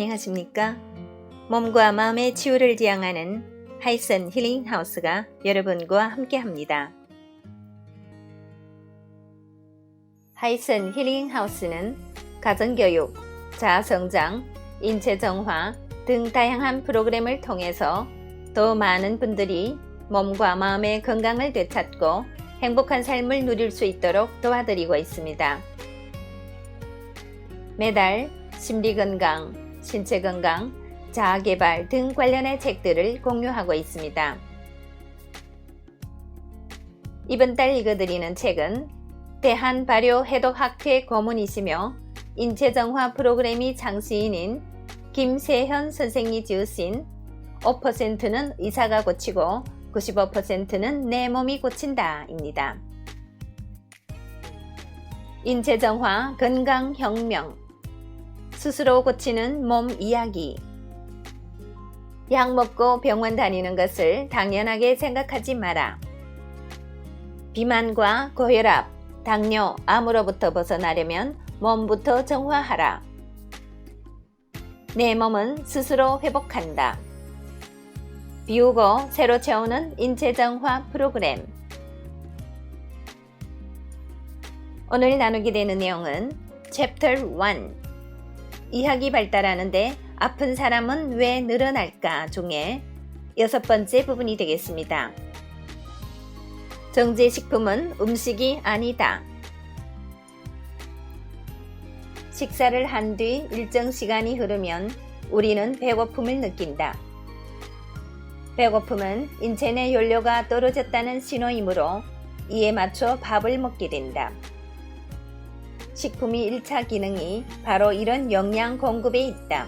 안녕하십니까? 몸과 마음의 치유를 지향하는 하이슨 힐링 하우스가 여러분과 함께합니다. 하이슨 힐링 하우스는 가정교육, 자아성장, 인체정화 등 다양한 프로그램을 통해서 더 많은 분들이 몸과 마음의 건강을 되찾고 행복한 삶을 누릴 수 있도록 도와드리고 있습니다. 매달 심리건강, 신체건강, 자아개발 등 관련의 책들을 공유하고 있습니다. 이번 달 읽어드리는 책은 대한발효해독학회 고문이시며 인체정화 프로그램이 창시인인 김세현 선생이 지으신 5%는 의사가 고치고 95%는 내 몸이 고친다 입니다. 인체정화 건강혁명, 스스로 고치는 몸 이야기. 약 먹고 병원 다니는 것을 당연하게 생각하지 마라. 비만과 고혈압, 당뇨, 암으로부터 벗어나려면 몸부터 정화하라. 내 몸은 스스로 회복한다. 비우고 새로 채우는 인체정화 프로그램. 오늘 나누게 되는 내용은 챕터 1 의학이 발달하는데 아픈 사람은 왜 늘어날까 중에 6번째 부분이 되겠습니다. 정제식품은 음식이 아니다. 식사를 한 뒤 일정 시간이 흐르면 우리는 배고픔을 느낀다. 배고픔은 인체 내 연료가 떨어졌다는 신호이므로 이에 맞춰 밥을 먹게 된다. 식품이 1차 기능이 바로 이런 영양 공급에 있다.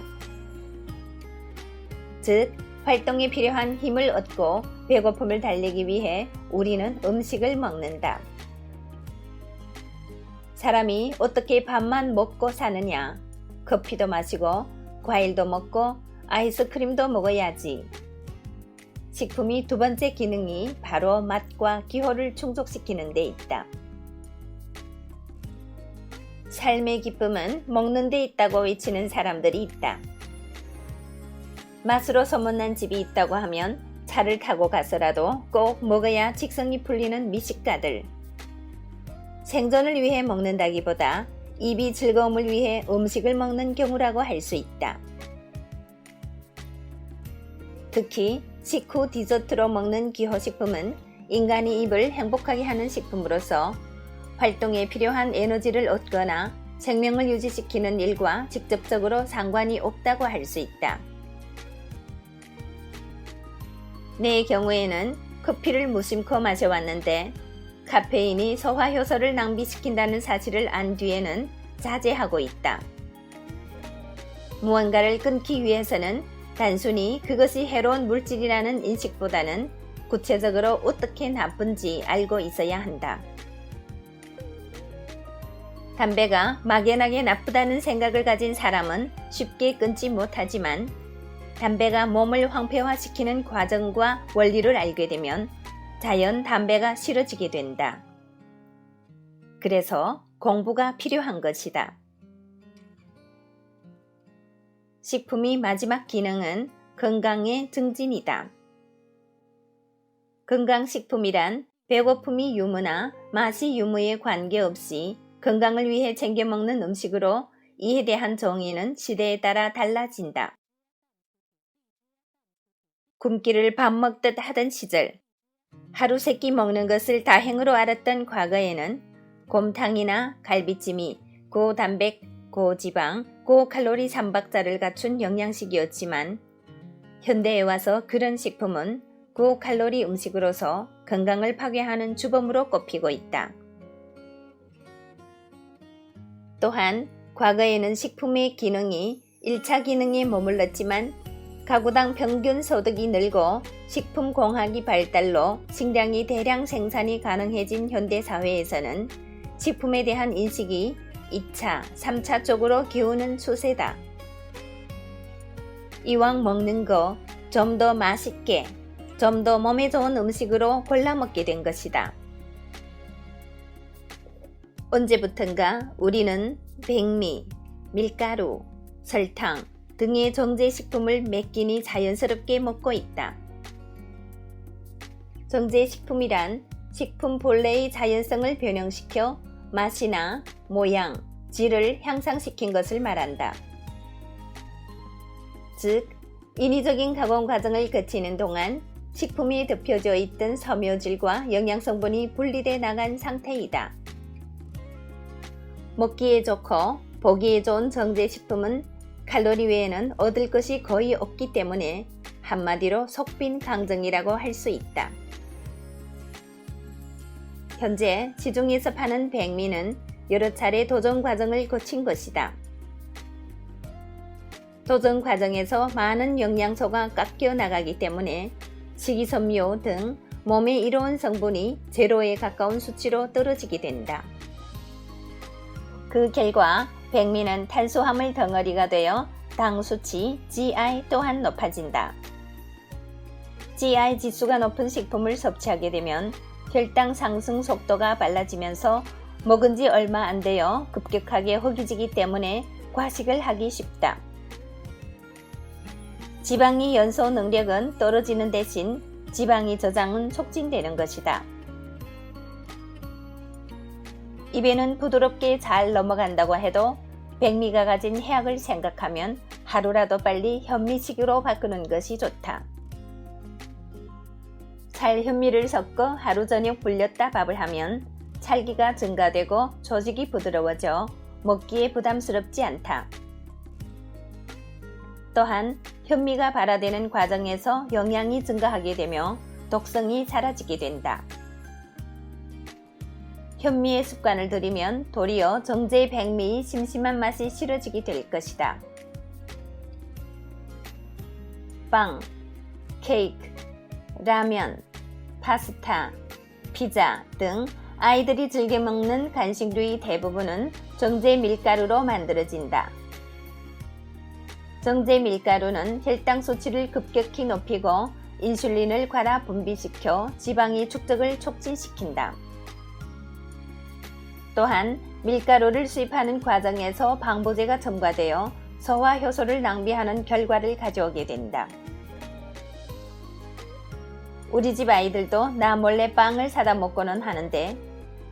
즉, 활동에 필요한 힘을 얻고 배고픔을 달래기 위해 우리는 음식을 먹는다. 사람이 어떻게 밥만 먹고 사느냐? 커피도 마시고 과일도 먹고 아이스크림도 먹어야지. 식품이 두 번째 기능이 바로 맛과 기호를 충족시키는 데 있다. 삶의 기쁨은 먹는 데 있다고 외치는 사람들이 있다. 맛으로 소문난 집이 있다고 하면 차를 타고 가서라도 꼭 먹어야 직성이 풀리는 미식가들. 생존을 위해 먹는다기보다 입이 즐거움을 위해 음식을 먹는 경우라고 할 수 있다. 특히 식후 디저트로 먹는 기호식품은 인간이 입을 행복하게 하는 식품으로서 활동에 필요한 에너지를 얻거나 생명을 유지시키는 일과 직접적으로 상관이 없다고 할 수 있다. 내 경우에는 커피를 무심코 마셔왔는데 카페인이 소화효소를 낭비시킨다는 사실을 안 뒤에는 자제하고 있다. 무언가를 끊기 위해서는 단순히 그것이 해로운 물질이라는 인식보다는 구체적으로 어떻게 나쁜지 알고 있어야 한다. 담배가 막연하게 나쁘다는 생각을 가진 사람은 쉽게 끊지 못하지만 담배가 몸을 황폐화시키는 과정과 원리를 알게 되면 자연 담배가 싫어지게 된다. 그래서 공부가 필요한 것이다. 식품의 마지막 기능은 건강의 증진이다. 건강식품이란 배고픔이 유무나 맛이 유무에 관계없이 건강을 위해 챙겨 먹는 음식으로 이에 대한 정의는 시대에 따라 달라진다. 굶기를 밥 먹듯 하던 시절, 하루 세 끼 먹는 것을 다행으로 알았던 과거에는 곰탕이나 갈비찜이 고단백, 고지방, 고칼로리 3박자를 갖춘 영양식이었지만 현대에 와서 그런 식품은 고칼로리 음식으로서 건강을 파괴하는 주범으로 꼽히고 있다. 또한 과거에는 식품의 기능이 1차 기능에 머물렀지만 가구당 평균 소득이 늘고 식품공학이 발달로 식량이 대량 생산이 가능해진 현대사회에서는 식품에 대한 인식이 2차, 3차 쪽으로 기우는 추세다. 이왕 먹는 거 좀 더 맛있게, 좀 더 몸에 좋은 음식으로 골라 먹게 된 것이다. 언제부턴가 우리는 백미, 밀가루, 설탕, 등의 정제식품을 몇 끼니 자연스럽게 먹고 있다. 정제식품이란 식품 본래의 자연성을 변형시켜 맛이나 모양, 질을 향상시킨 것을 말한다. 즉, 인위적인 가공 과정을 거치는 동안 식품이 덮여져 있던 섬유질과 영양성분이 분리돼 나간 상태이다. 먹기에 좋고 보기에 좋은 정제식품은 칼로리 외에는 얻을 것이 거의 없기 때문에 한마디로 속빈 강정이라고 할 수 있다. 현재 시중에서 파는 백미는 여러 차례 도전 과정을 거친 것이다. 도전 과정에서 많은 영양소가 깎여 나가기 때문에 식이섬유 등 몸에 이로운 성분이 제로에 가까운 수치로 떨어지게 된다. 그 결과 백미는 탄수화물 덩어리가 되어 당 수치 GI 또한 높아진다. GI 지수가 높은 식품을 섭취하게 되면 혈당 상승 속도가 빨라지면서 먹은 지 얼마 안 되어 급격하게 허기지기 때문에 과식을 하기 쉽다. 지방이 연소 능력은 떨어지는 대신 지방이 저장은 촉진되는 것이다. 입에는 부드럽게 잘 넘어간다고 해도 백미가 가진 해악을 생각하면 하루라도 빨리 현미식으로 바꾸는 것이 좋다. 찰현미를 섞어 하루 저녁 불렸다 밥을 하면 찰기가 증가되고 조직이 부드러워져 먹기에 부담스럽지 않다. 또한 현미가 발화되는 과정에서 영양이 증가하게 되며 독성이 사라지게 된다. 현미의 습관을 들이면 도리어 정제 백미의 심심한 맛이 싫어지게 될 것이다. 빵, 케이크, 라면, 파스타, 피자 등 아이들이 즐겨 먹는 간식류의 대부분은 정제 밀가루로 만들어진다. 정제 밀가루는 혈당 수치를 급격히 높이고 인슐린을 과다 분비시켜 지방의 축적을 촉진시킨다. 또한 밀가루를 수입하는 과정에서 방부제가 첨가되어 소화 효소를 낭비하는 결과를 가져오게 된다. 우리 집 아이들도 나 몰래 빵을 사다 먹고는 하는데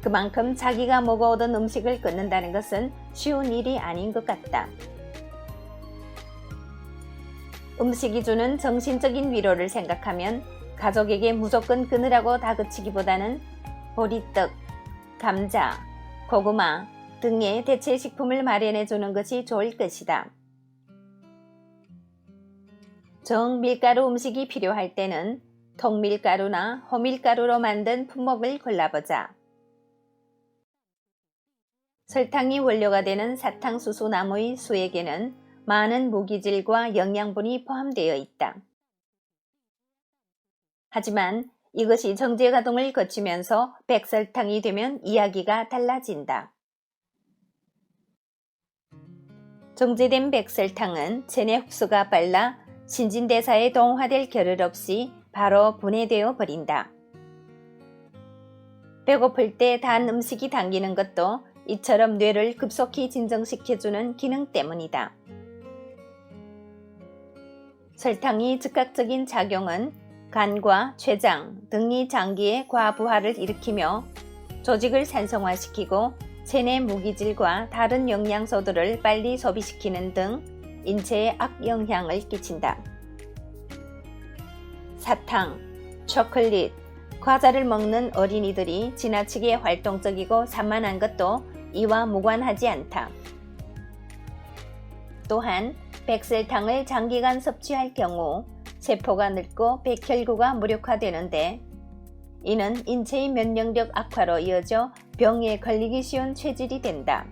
그만큼 자기가 먹어오던 음식을 끊는다는 것은 쉬운 일이 아닌 것 같다. 음식이 주는 정신적인 위로를 생각하면 가족에게 무조건 끊으라고 다그치기보다는 보리떡, 감자, 고구마 등의 대체 식품을 마련해 주는 것이 좋을 것이다. 정밀가루 음식이 필요할 때는 통밀가루나 호밀가루로 만든 품목을 골라보자. 설탕이 원료가 되는 사탕수수나무의 수액에는 많은 무기질과 영양분이 포함되어 있다. 하지만 이것이 정제 가동을 거치면서 백설탕이 되면 이야기가 달라진다. 정제된 백설탕은 체내 흡수가 빨라 신진대사에 동화될 겨를 없이 바로 분해되어 버린다. 배고플 때 단 음식이 당기는 것도 이처럼 뇌를 급속히 진정시켜주는 기능 때문이다. 설탕이 즉각적인 작용은 간과 췌장 등의 장기의 과부하를 일으키며 조직을 산성화시키고 체내 무기질과 다른 영양소들을 빨리 소비시키는 등 인체에 악영향을 끼친다. 사탕, 초콜릿, 과자를 먹는 어린이들이 지나치게 활동적이고 산만한 것도 이와 무관하지 않다. 또한 백설탕을 장기간 섭취할 경우 세포가 늙고 백혈구가 무력화되는데 이는 인체의 면역력 악화로 이어져 병에 걸리기 쉬운 체질이 된다.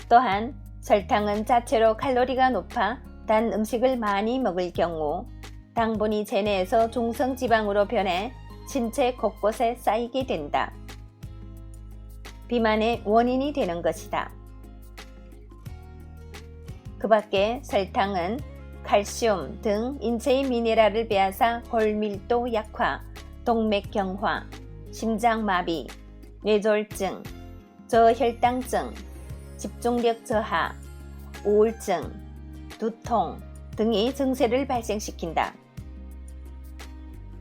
또한 설탕은 자체로 칼로리가 높아 단 음식을 많이 먹을 경우 당분이 체내에서 중성지방으로 변해 신체 곳곳에 쌓이게 된다. 비만의 원인이 되는 것이다. 그 밖에 설탕은 칼슘 등 인체의 미네랄을 빼앗아 골밀도 약화, 동맥경화, 심장마비, 뇌졸중, 저혈당증, 집중력 저하, 우울증, 두통 등의 증세를 발생시킨다.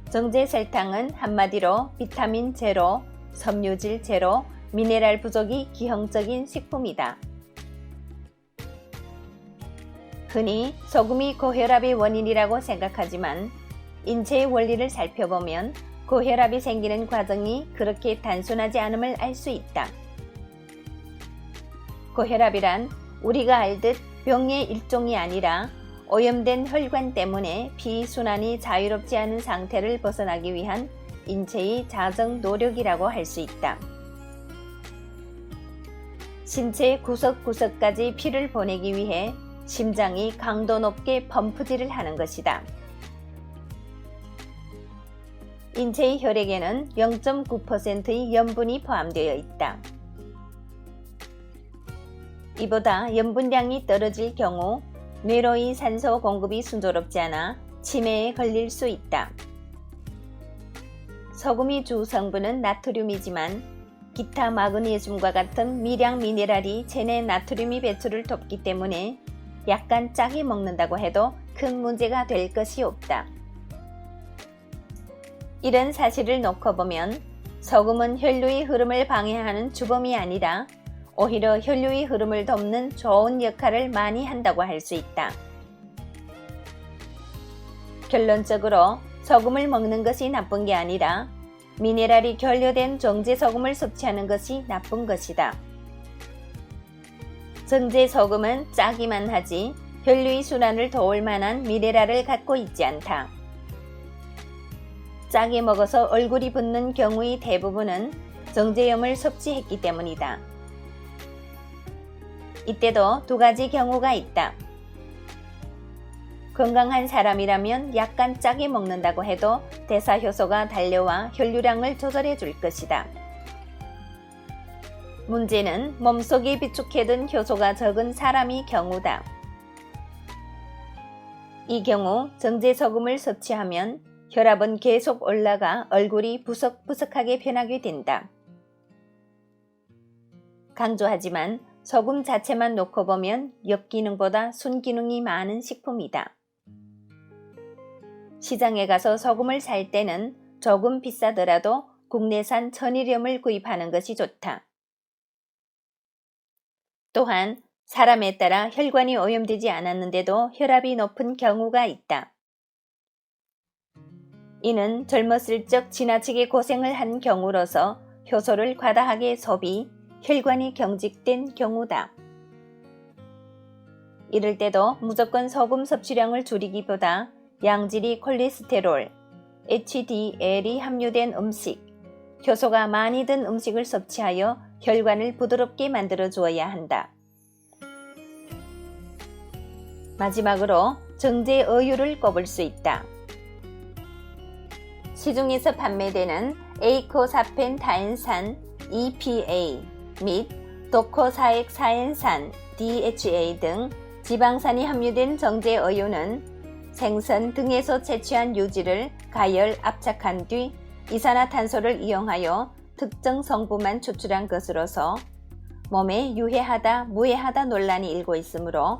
정제 설탕은 한마디로 비타민 제로, 섬유질 제로, 미네랄 부족이 기형적인 식품이다. 흔히 소금이 고혈압의 원인이라고 생각하지만 인체의 원리를 살펴보면 고혈압이 생기는 과정이 그렇게 단순하지 않음을 알 수 있다. 고혈압이란 우리가 알듯 병의 일종이 아니라 오염된 혈관 때문에 피순환이 자유롭지 않은 상태를 벗어나기 위한 인체의 자정 노력이라고 할 수 있다. 신체 구석구석까지 피를 보내기 위해 심장이 강도 높게 펌프질을 하는 것이다. 인체의 혈액에는 0.9%의 염분이 포함되어 있다. 이보다 염분량이 떨어질 경우 뇌로의 산소 공급이 순조롭지 않아 치매에 걸릴 수 있다. 소금의 주 성분은 나트륨이지만 기타 마그네슘과 같은 미량 미네랄이 체내 나트륨의 배출을 돕기 때문에 약간 짜게 먹는다고 해도 큰 문제가 될 것이 없다. 이런 사실을 놓고 보면 소금은 혈류의 흐름을 방해하는 주범이 아니라 오히려 혈류의 흐름을 돕는 좋은 역할을 많이 한다고 할 수 있다. 결론적으로 소금을 먹는 것이 나쁜 게 아니라 미네랄이 결여된 정제 소금을 섭취하는 것이 나쁜 것이다. 정제 소금은 짜기만 하지 혈류의 순환을 도울 만한 미네랄을 갖고 있지 않다. 짜게 먹어서 얼굴이 붓는 경우의 대부분은 정제염을 섭취했기 때문이다. 이때도 두 가지 경우가 있다. 건강한 사람이라면 약간 짜게 먹는다고 해도 대사효소가 달려와 혈류량을 조절해 줄 것이다. 문제는 몸속에 비축해둔 효소가 적은 사람의 경우다. 이 경우 정제소금을 섭취하면 혈압은 계속 올라가 얼굴이 부석부석하게 변하게 된다. 강조하지만 소금 자체만 놓고 보면 역기능보다 순기능이 많은 식품이다. 시장에 가서 소금을 살 때는 조금 비싸더라도 국내산 천일염을 구입하는 것이 좋다. 또한 사람에 따라 혈관이 오염되지 않았는데도 혈압이 높은 경우가 있다. 이는 젊었을 적 지나치게 고생을 한 경우로서 효소를 과다하게 소비, 혈관이 경직된 경우다. 이럴 때도 무조건 소금 섭취량을 줄이기보다 양질의 콜레스테롤, HDL이 함유된 음식, 효소가 많이 든 음식을 섭취하여 혈관을 부드럽게 만들어 주어야 한다. 마지막으로 정제 어유를 꼽을 수 있다. 시중에서 판매되는 에이코사펜타엔산 EPA 및 도코사액사엔산 DHA 등 지방산이 함유된 정제 어유는 생선 등에서 채취한 유지를 가열 압착한 뒤 이산화탄소를 이용하여 특정 성분만 추출한 것으로서 몸에 유해하다 무해하다 논란이 일고 있으므로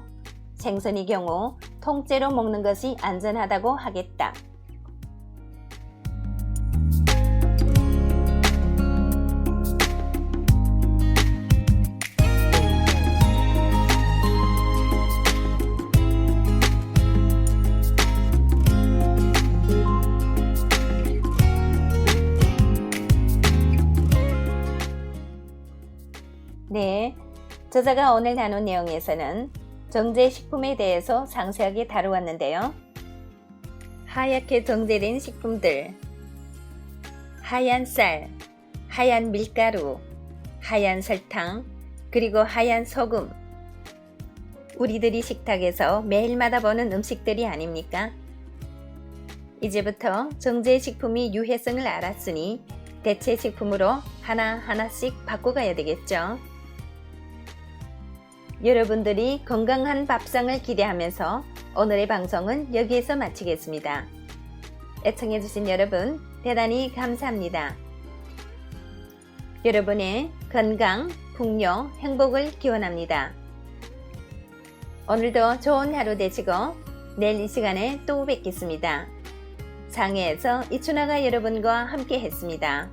생선의 경우 통째로 먹는 것이 안전하다고 하겠다. 네, 저자가 오늘 나눈 내용에서는 정제식품에 대해서 상세하게 다루었는데요. 하얗게 정제된 식품들, 하얀 쌀, 하얀 밀가루, 하얀 설탕, 그리고 하얀 소금. 우리들이 식탁에서 매일마다 보는 음식들이 아닙니까? 이제부터 정제식품이 유해성을 알았으니 대체 식품으로 하나하나씩 바꿔가야 되겠죠. 여러분들이 건강한 밥상을 기대하면서 오늘의 방송은 여기에서 마치겠습니다. 애청해주신 여러분 대단히 감사합니다. 여러분의 건강, 풍요, 행복을 기원합니다. 오늘도 좋은 하루 되시고 내일 이 시간에 또 뵙겠습니다. 상해에서 이춘아가 여러분과 함께 했습니다.